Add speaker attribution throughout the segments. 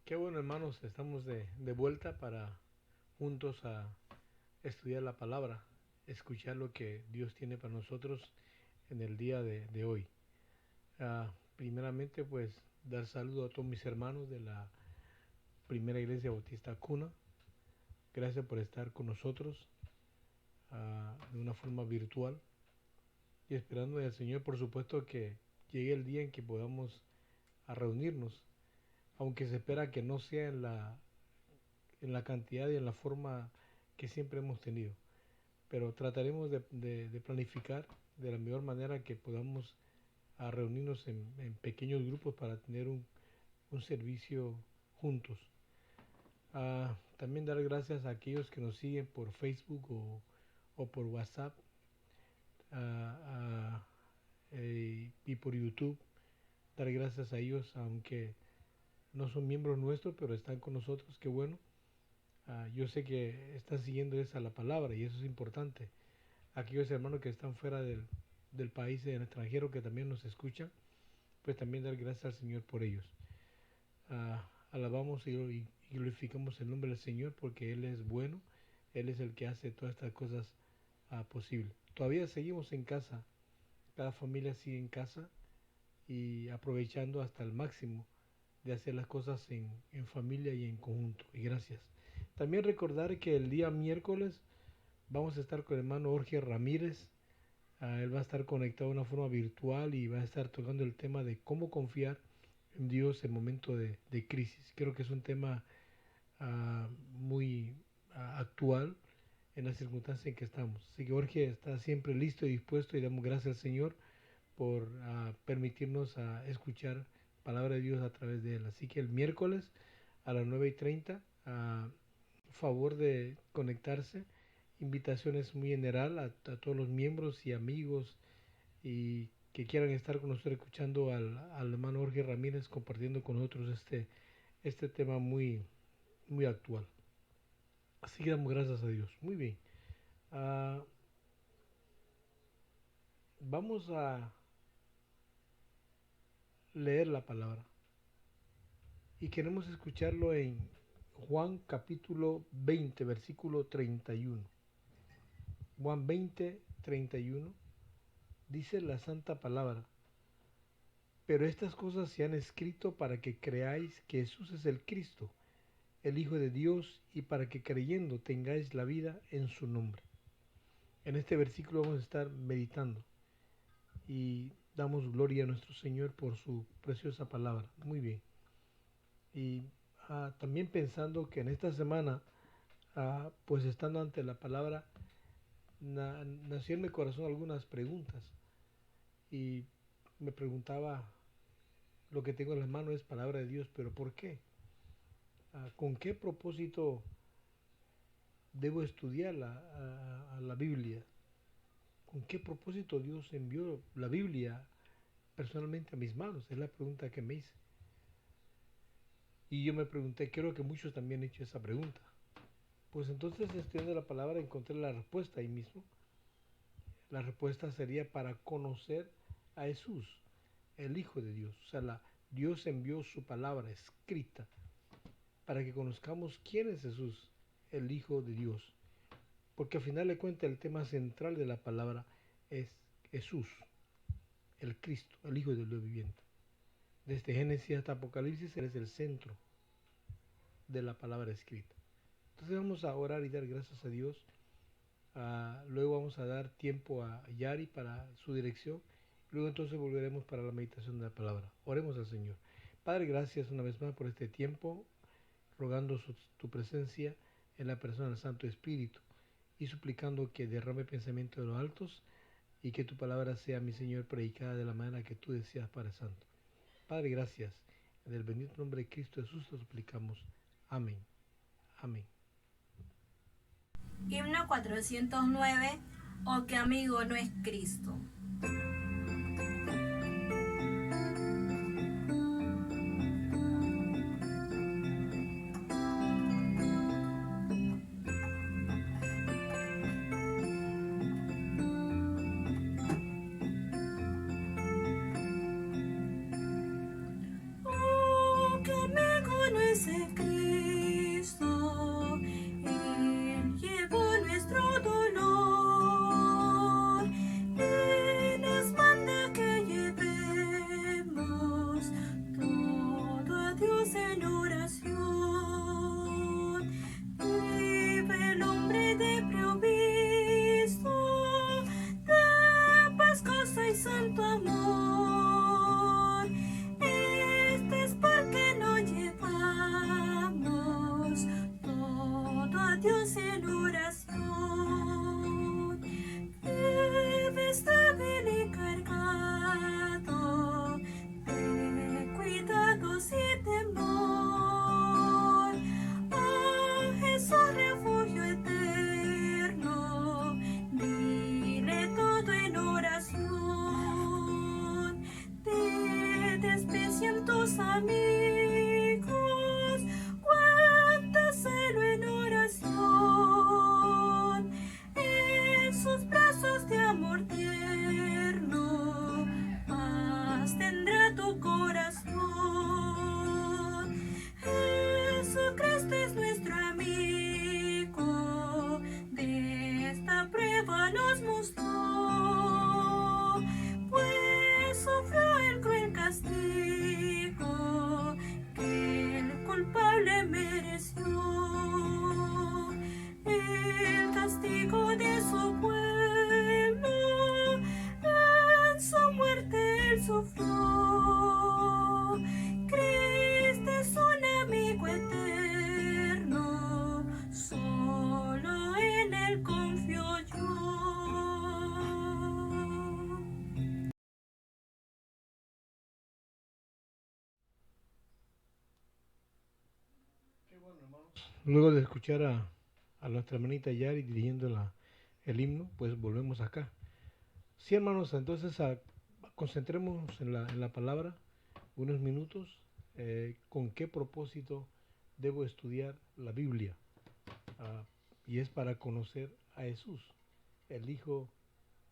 Speaker 1: Qué bueno, hermanos, estamos de vuelta para juntos a estudiar la palabra, escuchar lo que Dios tiene para nosotros en el día de hoy. Primeramente, pues, dar saludo a todos mis hermanos de la Primera Iglesia Bautista Cuna. Gracias por estar con nosotros de una forma virtual y esperando del Señor, por supuesto, que llegue el día en que podamos reunirnos, aunque se espera que no sea en la cantidad y en la forma que siempre hemos tenido. Pero trataremos de planificar de la mejor manera que podamos reunirnos en pequeños grupos para tener un servicio juntos. También dar gracias a aquellos que nos siguen por Facebook o por WhatsApp y por YouTube. Dar gracias a ellos, aunque no son miembros nuestros, pero están con nosotros, qué bueno. Yo sé que están siguiendo esa la palabra y eso es importante. Aquellos hermanos que están fuera del país, en el extranjero, que también nos escuchan, pues también dar gracias al Señor por ellos. Alabamos y glorificamos el nombre del Señor porque Él es bueno, Él es el que hace todas estas cosas posibles. Todavía seguimos en casa, cada familia sigue en casa y aprovechando hasta el máximo de hacer las cosas en familia y en conjunto. Y gracias. También recordar que el día miércoles vamos a estar con el hermano Jorge Ramírez. Él va a estar conectado de una forma virtual y va a estar tocando el tema de cómo confiar en Dios en momentos de crisis. Creo que es un tema muy actual en las circunstancias en que estamos. Así que Jorge está siempre listo y dispuesto y damos gracias al Señor por permitirnos escuchar palabra de Dios a través de él. Así que el miércoles a las 9:30, favor de conectarse. Invitaciones muy general a todos los miembros y amigos y que quieran estar con nosotros escuchando al hermano Jorge Ramírez compartiendo con nosotros este tema muy actual. Así que damos gracias a Dios. Muy bien. Uh, Vamos a leer la palabra y queremos escucharlo en Juan capítulo 20, versículo 31. Juan 20, 31 dice la santa palabra: pero estas cosas se han escrito para que creáis que Jesús es el Cristo, el Hijo de Dios, y para que creyendo tengáis la vida en su nombre. En este versículo vamos a estar meditando y damos gloria a nuestro Señor por su preciosa palabra. Muy bien. Y también pensando que en esta semana, pues estando ante la palabra, nació en mi corazón algunas preguntas. Y me preguntaba, lo que tengo en las manos es palabra de Dios, pero ¿por qué? ¿Con qué propósito debo estudiar la Biblia? ¿Con qué propósito Dios envió la Biblia personalmente a mis manos? Es la pregunta que me hice. Y yo me pregunté, creo que muchos también han hecho esa pregunta. Pues entonces, estudiando la palabra, encontré la respuesta ahí mismo. La respuesta sería para conocer a Jesús, el Hijo de Dios. O sea, Dios envió su palabra escrita para que conozcamos quién es Jesús, el Hijo de Dios. Porque al final de cuentas el tema central de la palabra es Jesús, el Cristo, el Hijo de Dios viviente. Desde Génesis hasta Apocalipsis Él es el centro de la palabra escrita. Entonces vamos a orar y dar gracias a Dios. Luego vamos a dar tiempo a Yari para su dirección. Luego entonces volveremos para la meditación de la palabra. Oremos al Señor. Padre, gracias una vez más por este tiempo, rogando tu presencia en la persona del Santo Espíritu y suplicando que derrame pensamiento de los altos y que tu palabra sea, mi Señor, predicada de la manera que tú deseas, Padre Santo. Padre, gracias. En el bendito nombre de Cristo Jesús te suplicamos. Amén. Amén.
Speaker 2: Himno 409. Oh, qué amigo no es Cristo. Oh, qué amigo no es le mereció el castigo de su pueblo, en su muerte él sufrió. Cristo es un amigo eterno, solo en él confío yo.
Speaker 1: Luego de escuchar a nuestra hermanita Yari dirigiendo el himno, pues volvemos acá. Sí, hermanos, entonces concentrémonos en la palabra unos minutos. ¿Con qué propósito debo estudiar la Biblia? Y es para conocer a Jesús, el Hijo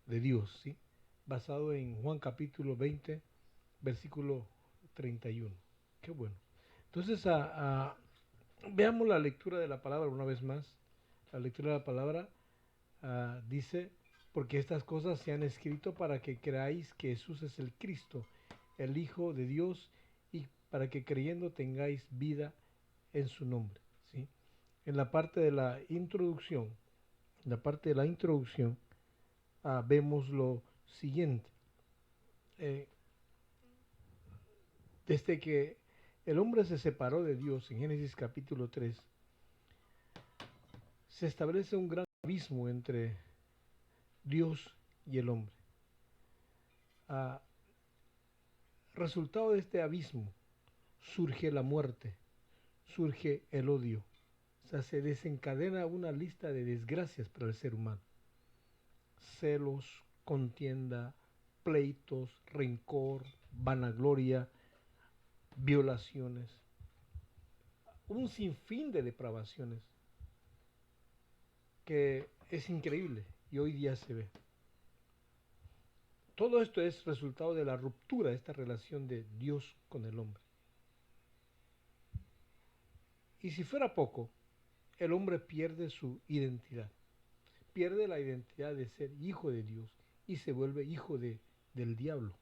Speaker 1: de Dios, ¿sí? Basado en Juan capítulo 20, versículo 31. Qué bueno. Entonces, veamos la lectura de la palabra una vez más. La lectura de la palabra dice, porque estas cosas se han escrito para que creáis que Jesús es el Cristo, el Hijo de Dios, y para que creyendo tengáis vida en su nombre. ¿Sí? En la parte de la introducción, vemos lo siguiente. Desde que el hombre se separó de Dios en Génesis capítulo 3, se establece un gran abismo entre Dios y el hombre. Resultado de este abismo surge la muerte, surge el odio. O sea, se desencadena una lista de desgracias para el ser humano. Celos, contienda, pleitos, rencor, vanagloria, violaciones, un sinfín de depravaciones que es increíble y hoy día se ve. Todo esto es resultado de la ruptura de esta relación de Dios con el hombre. Y si fuera poco, el hombre pierde su identidad, pierde la identidad de ser hijo de Dios y se vuelve hijo del diablo.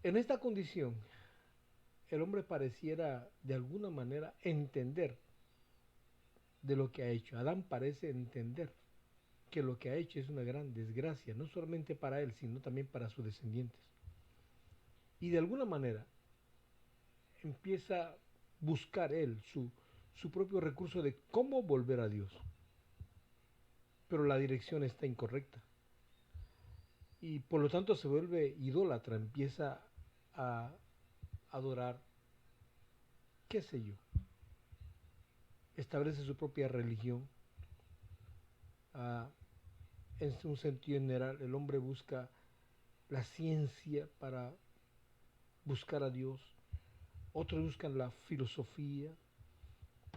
Speaker 1: En esta condición, el hombre pareciera de alguna manera entender de lo que ha hecho. Adán parece entender que lo que ha hecho es una gran desgracia, no solamente para él, sino también para sus descendientes. Y de alguna manera empieza a buscar él su propio recurso de cómo volver a Dios. Pero la dirección está incorrecta. Y por lo tanto se vuelve idólatra, empieza a adorar, qué sé yo, establece su propia religión. En un sentido general, el hombre busca la ciencia para buscar a Dios, otros buscan la filosofía,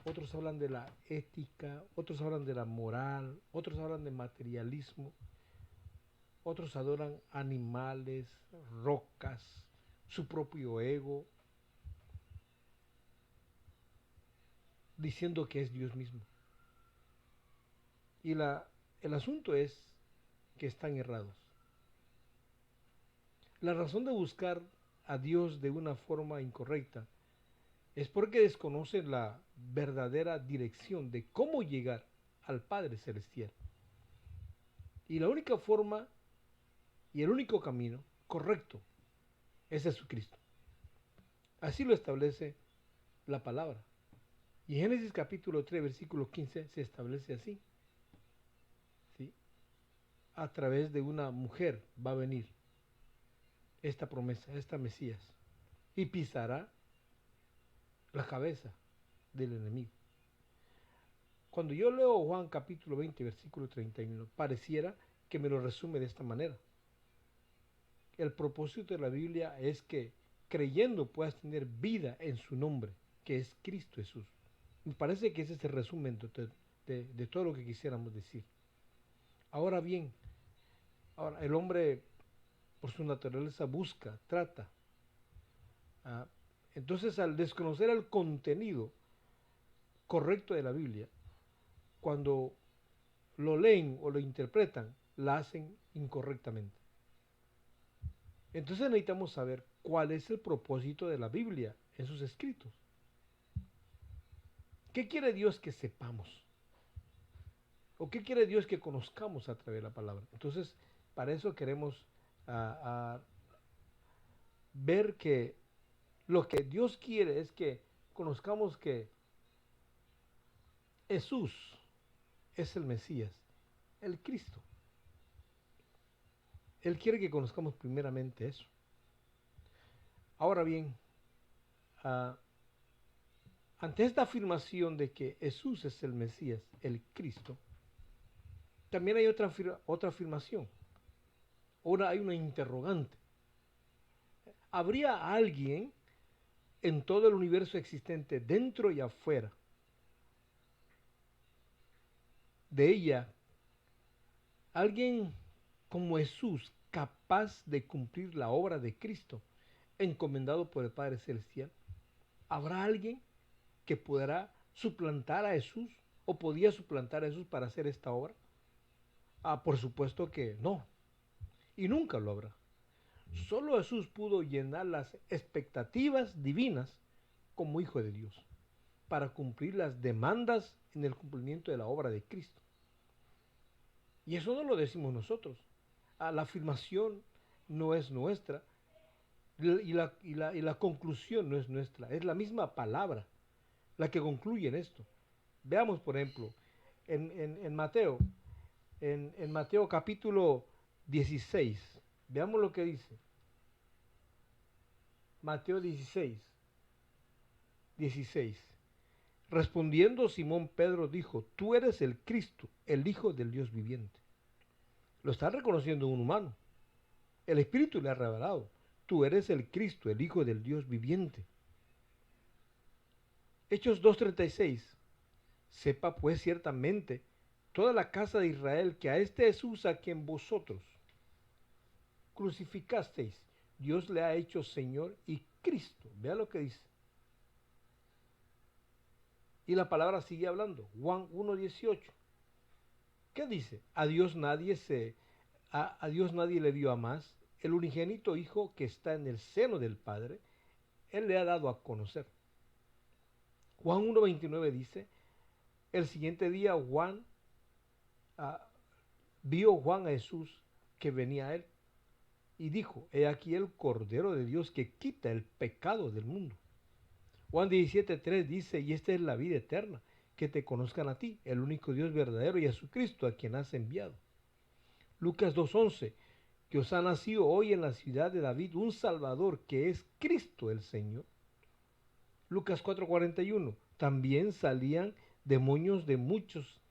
Speaker 1: otros hablan de la ética, otros hablan de la moral, otros hablan de materialismo, otros adoran animales, rocas, su propio ego, diciendo que es Dios mismo. Y el asunto es que están errados. La razón de buscar a Dios de una forma incorrecta es porque desconocen la verdadera dirección de cómo llegar al Padre Celestial. Y la única forma y el único camino correcto es Jesucristo. Así lo establece la palabra. Y en Génesis capítulo 3, versículo 15 se establece así. ¿Sí? A través de una mujer va a venir esta promesa, esta Mesías, y pisará la cabeza del enemigo. Cuando yo leo Juan capítulo 20, versículo 31, pareciera que me lo resume de esta manera. El propósito de la Biblia es que creyendo puedas tener vida en su nombre, que es Cristo Jesús. Me parece que ese es el resumen de todo lo que quisiéramos decir. Ahora bien, el hombre por su naturaleza busca, trata. Entonces, al desconocer el contenido correcto de la Biblia, cuando lo leen o lo interpretan, la hacen incorrectamente. Entonces necesitamos saber cuál es el propósito de la Biblia en sus escritos. ¿Qué quiere Dios que sepamos? ¿O qué quiere Dios que conozcamos a través de la palabra? Entonces, para eso queremos ver que lo que Dios quiere es que conozcamos que Jesús es el Mesías, el Cristo. Él quiere que conozcamos primeramente eso. Ahora bien, ante esta afirmación de que Jesús es el Mesías, el Cristo, también hay otra afirmación. Ahora hay una interrogante. ¿Habría alguien en todo el universo existente, dentro y afuera de ella, alguien como Jesús capaz de cumplir la obra de Cristo encomendado por el Padre Celestial? ¿Habrá alguien que podrá suplantar a Jesús o podía suplantar a Jesús para hacer esta obra? Por supuesto que no, y nunca lo habrá. Solo Jesús pudo llenar las expectativas divinas como Hijo de Dios para cumplir las demandas en el cumplimiento de la obra de Cristo. Y eso no lo decimos nosotros. La afirmación no es nuestra y la conclusión no es nuestra. Es la misma palabra la que concluye en esto. Veamos, por ejemplo, en Mateo, en Mateo capítulo 16. Veamos lo que dice. Mateo 16. Respondiendo Simón Pedro dijo, tú eres el Cristo, el Hijo del Dios viviente. Lo está reconociendo un humano. El Espíritu le ha revelado, tú eres el Cristo, el Hijo del Dios viviente. Hechos 2:36. Sepa pues ciertamente toda la casa de Israel que a este Jesús a quien vosotros crucificasteis, Dios le ha hecho Señor y Cristo. Vea lo que dice. Y la palabra sigue hablando. Juan 1:18. ¿Qué dice? A Dios nadie le dio a más. El unigénito Hijo que está en el seno del Padre, Él le ha dado a conocer. Juan 1:29 dice, el siguiente día vio Juan a Jesús que venía a él y dijo, he aquí el Cordero de Dios que quita el pecado del mundo. Juan 17:3 dice, y esta es la vida eterna, que te conozcan a ti, el único Dios verdadero, y a Jesucristo a quien has enviado. Lucas 2:11, que os ha nacido hoy en la ciudad de David un Salvador, que es Cristo el Señor. Lucas 4:41, también salían demonios de muchos,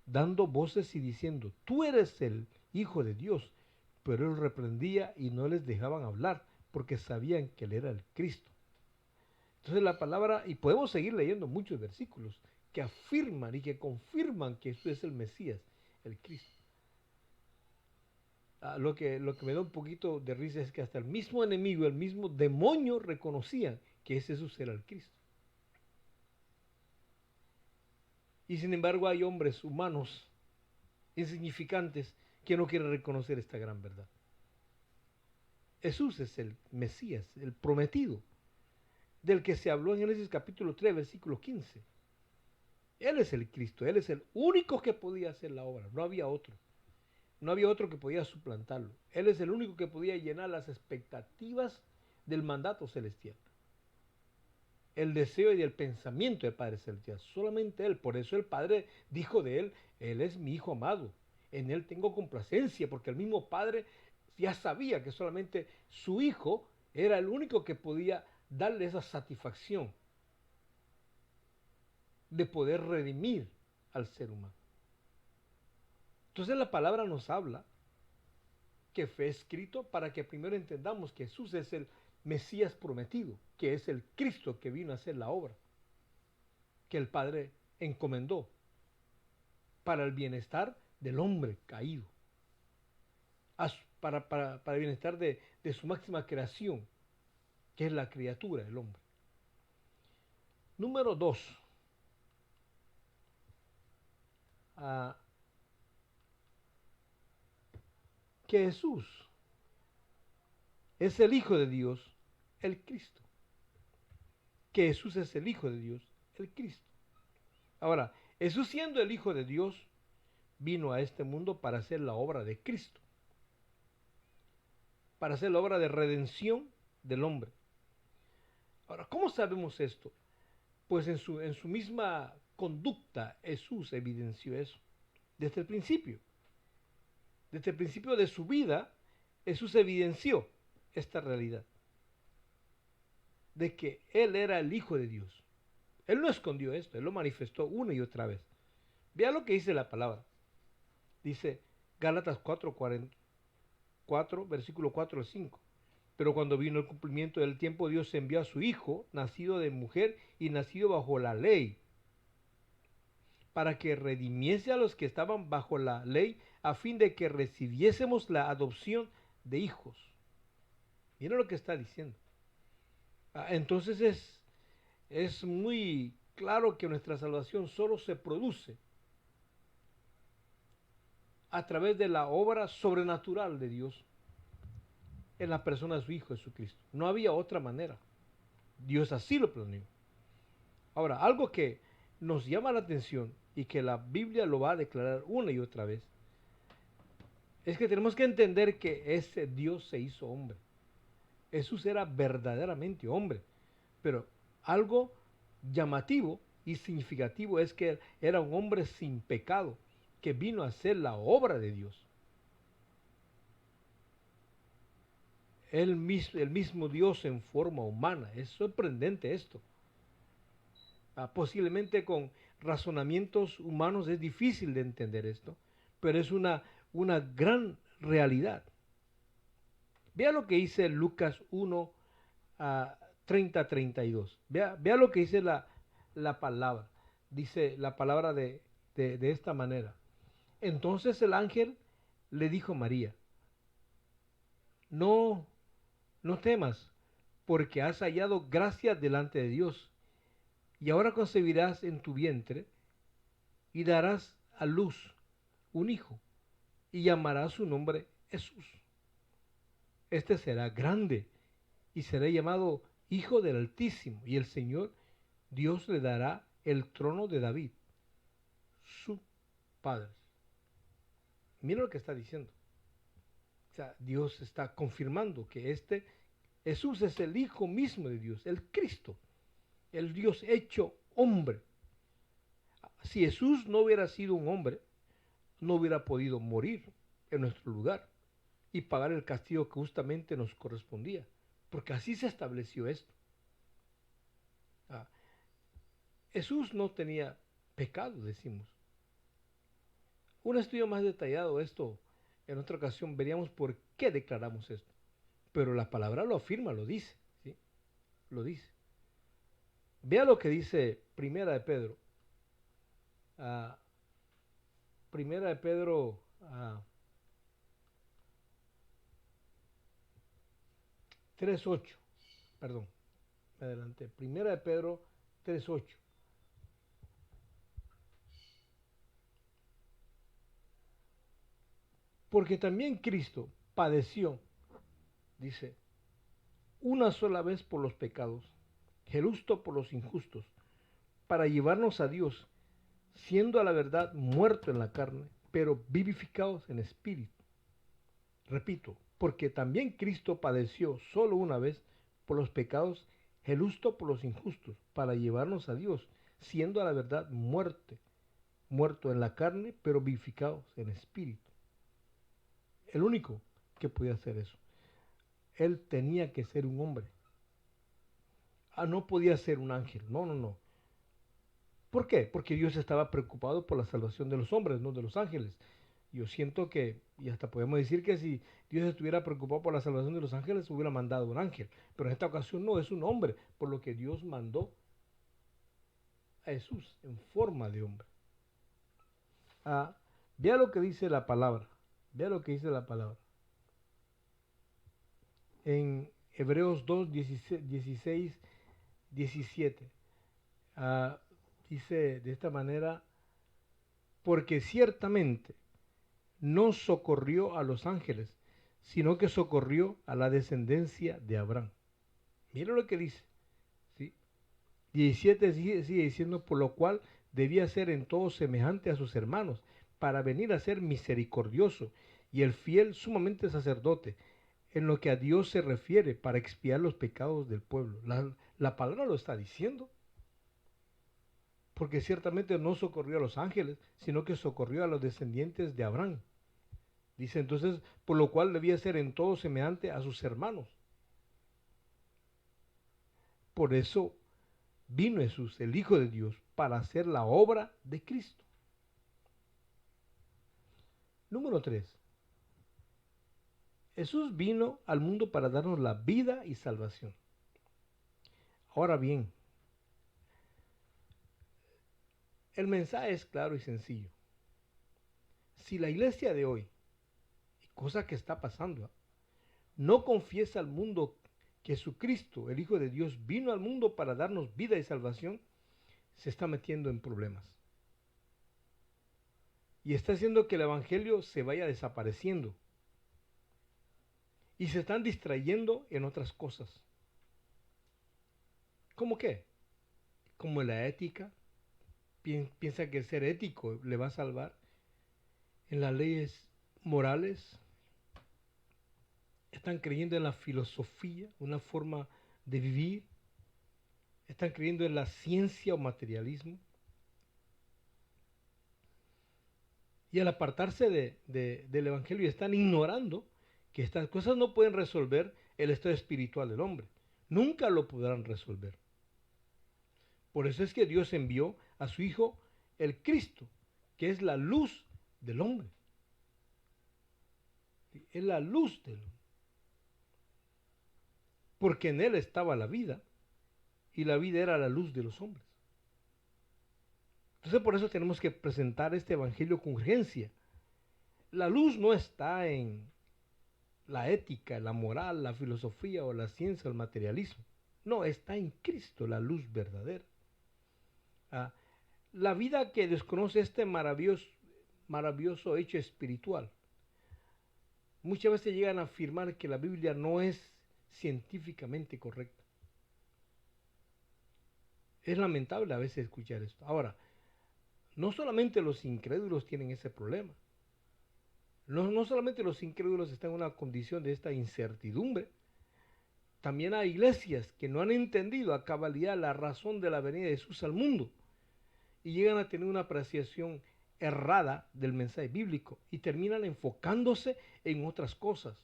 Speaker 1: dando voces y diciendo, tú eres el Hijo de Dios. Pero él reprendía y no les dejaban hablar, porque sabían que él era el Cristo. Entonces la palabra, y podemos seguir leyendo muchos versículos que afirman y que confirman que Jesús es el Mesías, el Cristo. Lo que me da un poquito de risa es que hasta el mismo enemigo, el mismo demonio reconocían que ese Jesús era el Cristo. Y sin embargo hay hombres humanos insignificantes que no quieren reconocer esta gran verdad. Jesús es el Mesías, el prometido, del que se habló en Génesis capítulo 3, versículo 15. Él es el Cristo, Él es el único que podía hacer la obra, no había otro. No había otro que podía suplantarlo. Él es el único que podía llenar las expectativas del mandato celestial. El deseo y el pensamiento del Padre Celestial. Solamente Él. Por eso el Padre dijo de Él, Él es mi Hijo amado. En Él tengo complacencia, porque el mismo Padre ya sabía que solamente su Hijo era el único que podía darle esa satisfacción de poder redimir al ser humano. Entonces la palabra nos habla que fue escrito para que primero entendamos que Jesús es el Mesías prometido, que es el Cristo que vino a hacer la obra que el Padre encomendó para el bienestar del hombre caído, para el bienestar de su máxima creación, que es la criatura, el hombre. Número 2. Que Jesús es el Hijo de Dios, el Cristo. Que Jesús es el Hijo de Dios, el Cristo. Ahora, Jesús siendo el Hijo de Dios, vino a este mundo para hacer la obra de Cristo, para hacer la obra de redención del hombre. Ahora, ¿cómo sabemos esto? Pues en su misma conducta Jesús evidenció eso. Desde el principio. Desde el principio de su vida, Jesús evidenció esta realidad. De que Él era el Hijo de Dios. Él no escondió esto, Él lo manifestó una y otra vez. Vea lo que dice la palabra. Dice Gálatas 4, versículo 4 al 5. Pero cuando vino el cumplimiento del tiempo, Dios envió a su Hijo, nacido de mujer y nacido bajo la ley, para que redimiese a los que estaban bajo la ley, a fin de que recibiésemos la adopción de hijos. Mira lo que está diciendo. Entonces es muy claro que nuestra salvación solo se produce a través de la obra sobrenatural de Dios en la persona de su Hijo Jesucristo. No había otra manera. Dios así lo planeó. Ahora, algo que nos llama la atención y que la Biblia lo va a declarar una y otra vez, es que tenemos que entender que ese Dios se hizo hombre. Jesús era verdaderamente hombre, pero algo llamativo y significativo es que era un hombre sin pecado, que vino a hacer la obra de Dios. El mismo Dios en forma humana. Es sorprendente esto. Posiblemente con razonamientos humanos es difícil de entender esto, pero es una gran realidad. Vea lo que dice Lucas 1, 30-32. Vea lo que dice la palabra. Dice la palabra de esta manera. Entonces el ángel le dijo a María, no temas, porque has hallado gracia delante de Dios, y ahora concebirás en tu vientre y darás a luz un hijo, y llamarás su nombre Jesús. Este será grande y será llamado Hijo del Altísimo, y el Señor Dios le dará el trono de David, su padre. Mira lo que está diciendo. O sea, Dios está confirmando que Jesús es el Hijo mismo de Dios, el Cristo, el Dios hecho hombre. Si Jesús no hubiera sido un hombre, no hubiera podido morir en nuestro lugar y pagar el castigo que justamente nos correspondía, porque así se estableció esto. Jesús no tenía pecado, decimos. Un estudio más detallado esto, en otra ocasión veríamos por qué declaramos esto. Pero la palabra lo afirma, lo dice, ¿sí? Lo dice. Vea lo que dice Primera de Pedro. Primera de Pedro 3:8. Perdón, me adelanté. Primera de Pedro 3:8. Porque también Cristo padeció, dice, una sola vez por los pecados, el justo por los injustos, para llevarnos a Dios, siendo a la verdad muerto en la carne, pero vivificados en espíritu. Repito, porque también Cristo padeció solo una vez por los pecados, el justo por los injustos, para llevarnos a Dios, siendo a la verdad muerto en la carne, pero vivificados en espíritu. El único que podía hacer eso. Él tenía que ser un hombre. No podía ser un ángel. No. ¿Por qué? Porque Dios estaba preocupado por la salvación de los hombres, no de los ángeles. Yo siento que, y hasta podemos decir que si Dios estuviera preocupado por la salvación de los ángeles, hubiera mandado un ángel. Pero en esta ocasión no, es un hombre, por lo que Dios mandó a Jesús en forma de hombre. Vea lo que dice la palabra. Vea lo que dice la palabra. En Hebreos 2, 16, 17. Dice de esta manera, porque ciertamente no socorrió a los ángeles, sino que socorrió a la descendencia de Abraham. Mira lo que dice, ¿sí? 17 sigue diciendo, por lo cual debía ser en todo semejante a sus hermanos, para venir a ser misericordioso y el fiel sumamente sacerdote, en lo que a Dios se refiere, para expiar los pecados del pueblo. La palabra lo está diciendo, porque ciertamente no socorrió a los ángeles, sino que socorrió a los descendientes de Abraham. Dice entonces, por lo cual debía ser en todo semejante a sus hermanos. Por eso vino Jesús, el Hijo de Dios, para hacer la obra de Cristo. Número 3. Jesús vino al mundo para darnos la vida y salvación. Ahora bien, el mensaje es claro y sencillo. Si la iglesia de hoy, cosa que está pasando, no confiesa al mundo que Jesucristo, el Hijo de Dios, vino al mundo para darnos vida y salvación, se está metiendo en problemas. Y está haciendo que el Evangelio se vaya desapareciendo. Y se están distrayendo en otras cosas. ¿Cómo qué? Como la ética. Piensa que ser ético le va a salvar. En las leyes morales. Están creyendo en la filosofía, una forma de vivir. Están creyendo en la ciencia o materialismo. Y al apartarse del Evangelio están ignorando que estas cosas no pueden resolver el estado espiritual del hombre. Nunca lo podrán resolver. Por eso es que Dios envió a su Hijo, el Cristo, que es la luz del hombre. Es la luz del hombre. Porque en Él estaba la vida, y la vida era la luz de los hombres. Entonces por eso tenemos que presentar este Evangelio con urgencia. La luz no está en la ética, la moral, la filosofía o la ciencia o el materialismo. No, está en Cristo, la luz verdadera. La vida que desconoce este maravilloso hecho espiritual. Muchas veces llegan a afirmar que la Biblia no es científicamente correcta. Es lamentable a veces escuchar esto. Ahora, no solamente los incrédulos tienen ese problema. No solamente los incrédulos están en una condición de esta incertidumbre, también hay iglesias que no han entendido a cabalidad la razón de la venida de Jesús al mundo y llegan a tener una apreciación errada del mensaje bíblico y terminan enfocándose en otras cosas.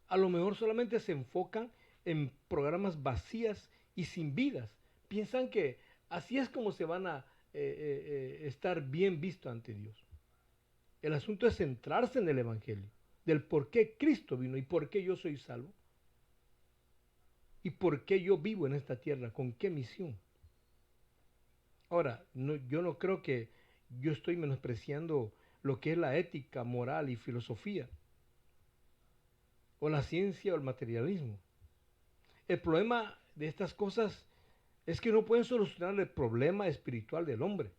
Speaker 1: A lo mejor solamente se enfocan en programas vacías y sin vidas. Piensan que así es como se van a estar bien visto ante Dios. El asunto es centrarse en el Evangelio, del por qué Cristo vino y por qué yo soy salvo. Y por qué yo vivo en esta tierra, con qué misión. Ahora, yo no creo que yo estoy menospreciando lo que es la ética, moral y filosofía, o la ciencia o el materialismo. El problema de estas cosas es que no pueden solucionar el problema espiritual del hombre.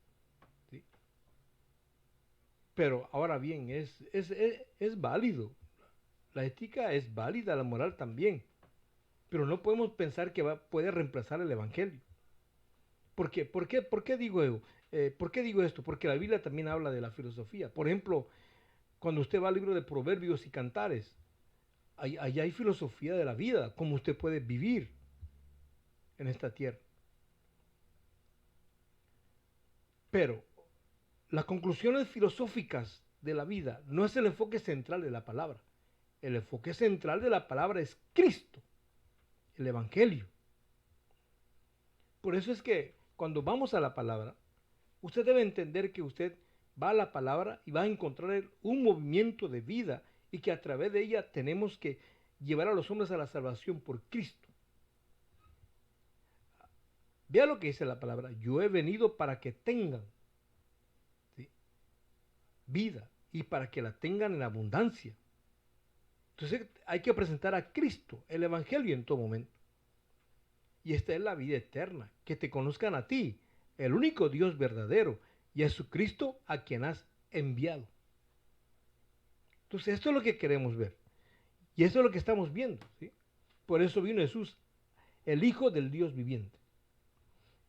Speaker 1: ¿Sí? Pero ahora bien, es válido. La ética es válida, la moral también. Pero no podemos pensar que puede reemplazar el Evangelio. ¿Por qué? ¿Por qué digo esto? Porque la Biblia también habla de la filosofía. Por ejemplo, cuando usted va al libro de Proverbios y Cantares, allá hay filosofía de la vida, cómo usted puede vivir en esta tierra. Pero las conclusiones filosóficas de la vida no es el enfoque central de la palabra. El enfoque central de la palabra es Cristo, el Evangelio. Por eso es que cuando vamos a la palabra, usted debe entender que usted va a la palabra y va a encontrar un movimiento de vida y que a través de ella tenemos que llevar a los hombres a la salvación por Cristo. Vea lo que dice la palabra. Yo he venido para que tengan, ¿sí?, vida y para que la tengan en abundancia. Entonces hay que presentar a Cristo, el Evangelio, en todo momento. Y esta es la vida eterna, que te conozcan a ti, el único Dios verdadero, y a Jesucristo a quien has enviado. Entonces, esto es lo que queremos ver. Y eso es lo que estamos viendo, ¿sí? Por eso vino Jesús, el Hijo del Dios viviente.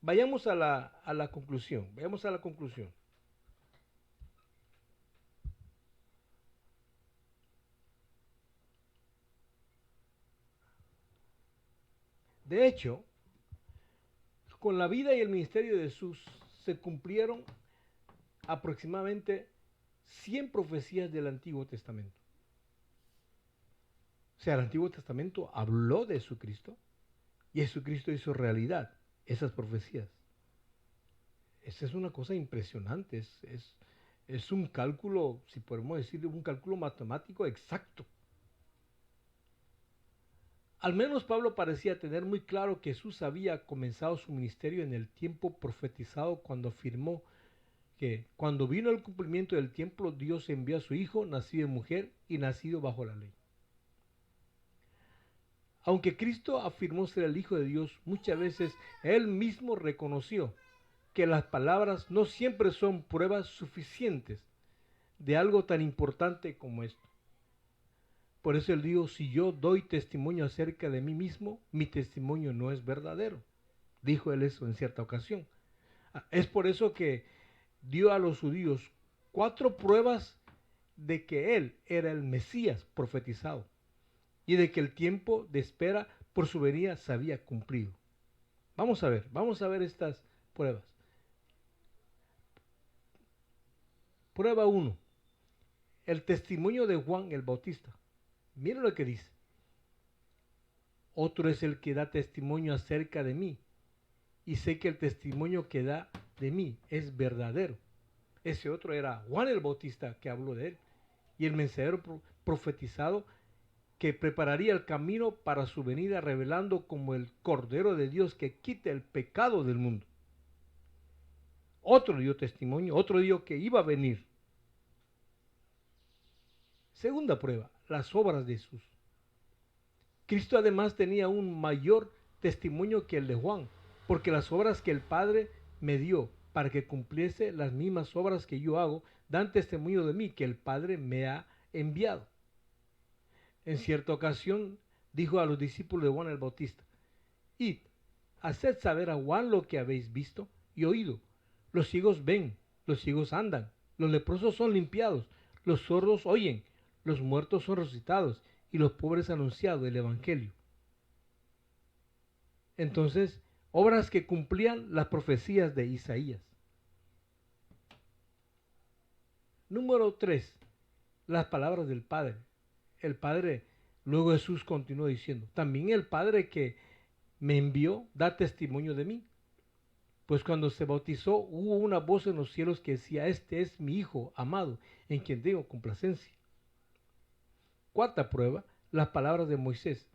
Speaker 1: Vayamos a la conclusión. Vayamos a la conclusión. De hecho, con la vida y el ministerio de Jesús se cumplieron aproximadamente 100 profecías del Antiguo Testamento. O sea, el Antiguo Testamento habló de Jesucristo y Jesucristo hizo realidad esas profecías. Esa es una cosa impresionante, es un cálculo, si podemos decir, un cálculo matemático exacto. Al menos Pablo parecía tener muy claro que Jesús había comenzado su ministerio en el tiempo profetizado cuando afirmó que cuando vino el cumplimiento del tiempo, Dios envió a su Hijo, nacido de mujer y nacido bajo la ley. Aunque Cristo afirmó ser el Hijo de Dios, muchas veces Él mismo reconoció que las palabras no siempre son pruebas suficientes de algo tan importante como esto. Por eso Él dijo, si yo doy testimonio acerca de mí mismo, mi testimonio no es verdadero. Dijo Él eso en cierta ocasión. Es por eso que dio a los judíos 4 pruebas de que Él era el Mesías profetizado y de que el tiempo de espera por su venida se había cumplido. Vamos a ver estas pruebas. Prueba 1. El testimonio de Juan el Bautista. Miren lo que dice. Otro es el que da testimonio acerca de mí, y sé que el testimonio que da de mí es verdadero. Ese otro era Juan el Bautista que habló de él, y el mensajero profetizado que prepararía el camino para su venida, revelando como el Cordero de Dios que quita el pecado del mundo. Otro dio testimonio, otro dijo que iba a venir. Segunda prueba, las obras de Jesús. Cristo además tenía un mayor testimonio que el de Juan, porque las obras que el Padre me dio para que cumpliese las mismas obras que yo hago, dan testimonio de mí que el Padre me ha enviado. En cierta ocasión dijo a los discípulos de Juan el Bautista, id, haced saber a Juan lo que habéis visto y oído. Los ciegos ven, los ciegos andan, los leprosos son limpiados, los sordos oyen, los muertos son resucitados y los pobres anunciado el Evangelio. Entonces, obras que cumplían las profecías de Isaías. Número 3. Las palabras del Padre. El Padre, luego Jesús continuó diciendo, también el Padre que me envió da testimonio de mí. Pues cuando se bautizó hubo una voz en los cielos que decía, este es mi Hijo amado, en quien tengo complacencia. Cuarta prueba, las palabras de Moisés.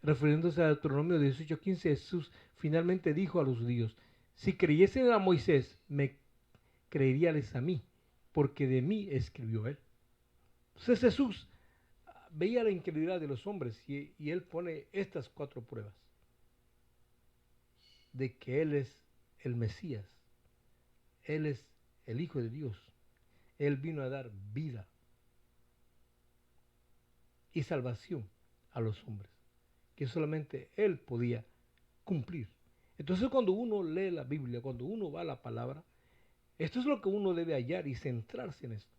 Speaker 1: Refiriéndose a Deuteronomio 18:15, Jesús finalmente dijo a los judíos, si creyesen a Moisés, me creeríales a mí, porque de mí escribió él. Entonces Jesús veía la incredulidad de los hombres y él pone estas 4 pruebas de que él es el Mesías, él es el Hijo de Dios, él vino a dar vida y salvación a los hombres, que solamente él podía cumplir. Entonces cuando uno lee la Biblia, cuando uno va a la palabra, esto es lo que uno debe hallar y centrarse en esto.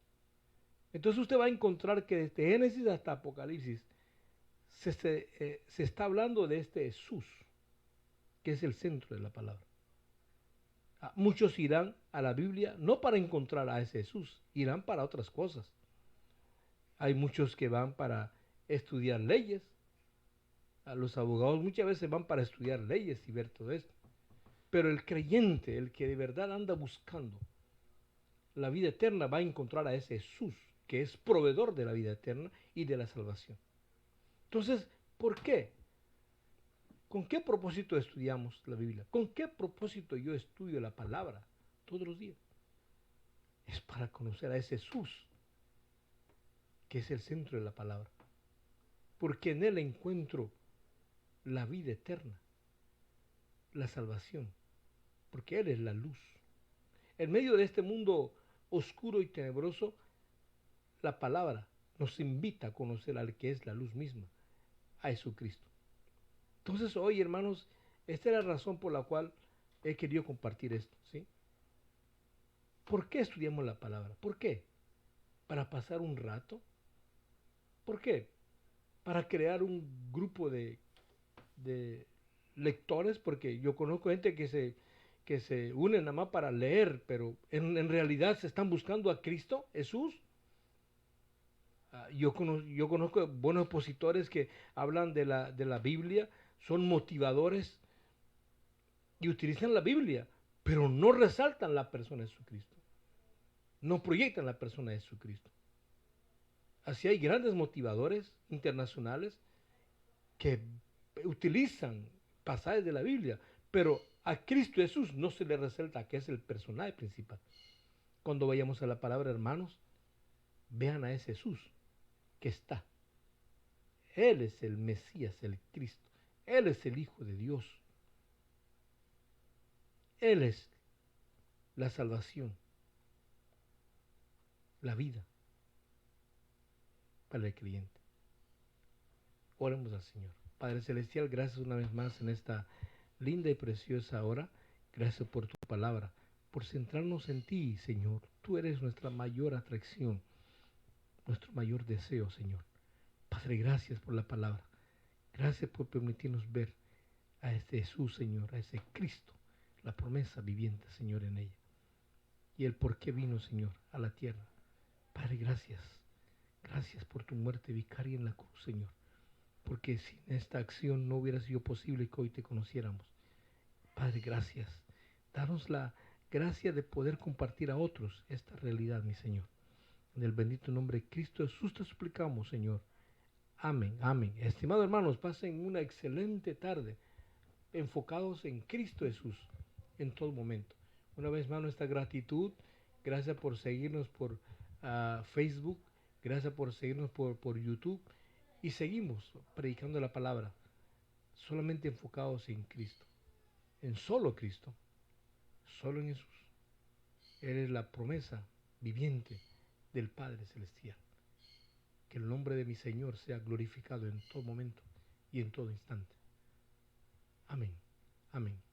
Speaker 1: Entonces usted va a encontrar que desde Génesis hasta Apocalipsis se está hablando de este Jesús, que es el centro de la palabra. Muchos irán a la Biblia no para encontrar a ese Jesús, irán para otras cosas. Hay muchos que van para estudiar leyes. Los abogados muchas veces van para estudiar leyes y ver todo esto. Pero el creyente, el que de verdad anda buscando la vida eterna, va a encontrar a ese Jesús, que es proveedor de la vida eterna y de la salvación. Entonces, ¿por qué? ¿Con qué propósito estudiamos la Biblia? ¿Con qué propósito yo estudio la palabra todos los días? Es para conocer a ese Jesús, que es el centro de la palabra. Porque en él encuentro la vida eterna, la salvación, porque él es la luz. En medio de este mundo oscuro y tenebroso, la palabra nos invita a conocer al que es la luz misma, a Jesucristo. Entonces hoy, hermanos, esta es la razón por la cual he querido compartir esto, ¿sí? ¿Por qué estudiamos la palabra? ¿Por qué? ¿Para pasar un rato? ¿Por qué? ¿Para crear un grupo de lectores? Porque yo conozco gente que se une nada más para leer, pero en realidad se están buscando a Cristo, Jesús. Yo conozco buenos expositores que hablan de la Biblia, son motivadores y utilizan la Biblia, pero no resaltan la persona de Jesucristo, no proyectan la persona de Jesucristo. Así hay grandes motivadores internacionales que utilizan pasajes de la Biblia, pero a Cristo Jesús no se le resalta que es el personaje principal. Cuando vayamos a la palabra, hermanos, vean a ese Jesús que está. Él es el Mesías, el Cristo. Él es el Hijo de Dios. Él es la salvación, la vida para el creyente. Oremos al Señor. Padre Celestial, gracias una vez más en esta linda y preciosa hora. Gracias por tu palabra, por centrarnos en ti, Señor. Tú eres nuestra mayor atracción, nuestro mayor deseo, Señor. Padre, gracias por la palabra. Gracias por permitirnos ver a este Jesús, Señor, a ese Cristo, la promesa viviente, Señor, en ella. Y el por qué vino, Señor, a la tierra. Padre, gracias. Gracias por tu muerte vicaria en la cruz, Señor. Porque sin esta acción no hubiera sido posible que hoy te conociéramos. Padre, gracias. Danos la gracia de poder compartir a otros esta realidad, mi Señor. En el bendito nombre de Cristo Jesús te suplicamos, Señor. Amén, amén. Estimados hermanos, pasen una excelente tarde, enfocados en Cristo Jesús en todo momento. Una vez más, nuestra gratitud. Gracias por seguirnos por Facebook. Gracias por seguirnos por YouTube. Y seguimos predicando la palabra, solamente enfocados en Cristo, en solo Cristo, solo en Jesús. Él es la promesa viviente del Padre Celestial. Que el nombre de mi Señor sea glorificado en todo momento y en todo instante. Amén. Amén.